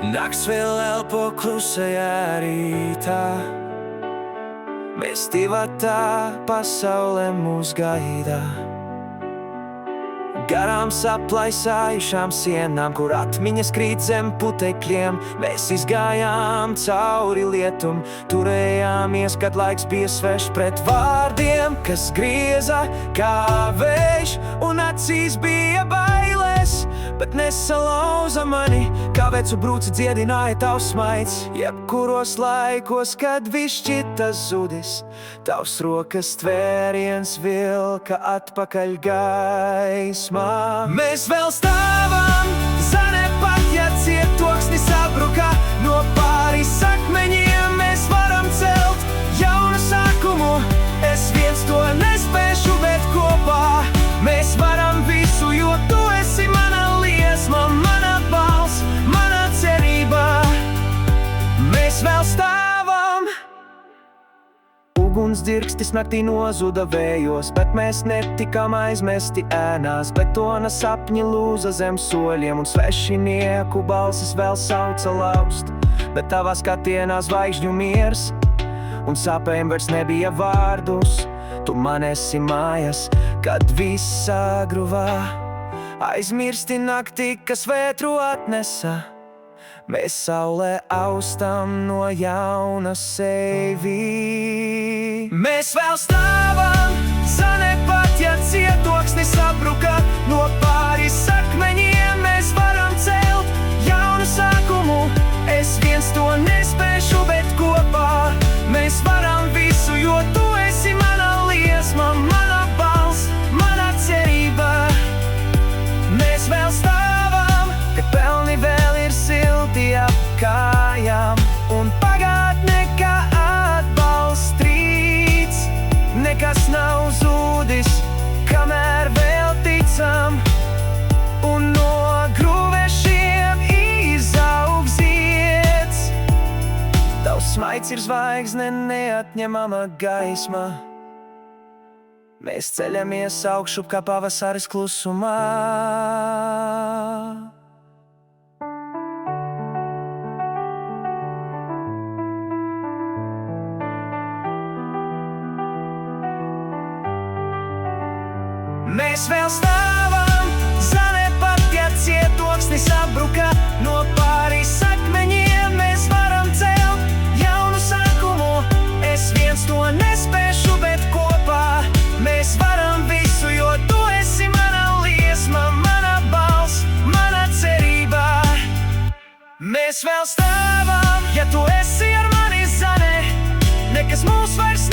Nakts vēl elpo klusajā rītā. Mēs divatā, pasaule mūs gaida. Garām saplaisājušām sienām, kur atmiņas krīt zem putekļiem. Mēs izgājām cauri lietum, turējāmies, kad laiks bija svešs pret vārdiem, kas grieza kā vējš, un acīs bija bailes, bet nesalauza mani, kā vecu brūci dziedināja tavs smaids. Jebkuros laikos, kad viss šķita zudis, tavs rokas tvēriens vilka atpakaļ gaismā. Mēs vēl stāvam, zane pat, ja cietoksnis sabruka. No pāris akmeņiem mēs varam celt jaunu sākumu. Es viens to nespēšu, bet kopā mēs varam visu, jo tu esi mana liesma, mana balss, mana cerība. Mēs vēl stāvam. Uguns dzirkstis naktī nozuda vējos, bet mēs netikām aizmesti ēnās. Betona sapņi lūza zem soļiem, un svešinieku balsis vēl sauca laust. Bet tavā skatienā zvaigžņu miers, un sāpēm vairs nebija vārdus. Tu man esi mājas, kad viss sagruvā. Aizmirsti naktī, kas vētru atnesa. Mēs saulē austam no jauna sevi. Mēs vēl stāvam, zane pat, ja cietoksnis sabruka. No pāris akmeņiem mēs varam celt jaunu sākumu. Es viens to nespēšu, bet kopā mēs varam visu, jo tu esi mana liesma, mana balss, mana cerība. Mēs vēl stāvam, kad pelni vēl ir silti ap kājām, un pagātne kā atbalstrīts. Nekas nav zudis, kamēr vēl ticam, un no gruvešiem izaug zieds. Tavs smaids ir zvaigzne, neatņemama gaisma. Mēs ceļamies augšup kā pavasaris klusumā. Mēs vēl stāvam, zane pat, ja cietoksnis sabruka. No pāris akmeņiem mēs varam celt jaunu sākumu. Es viens to nespēšu, bet kopā mēs varam visu, jo tu esi mana liesma, mana balss, mana cerība. Mēs vēl stāvam, ja tu esi ar mani, zane. Nekas mūs vairs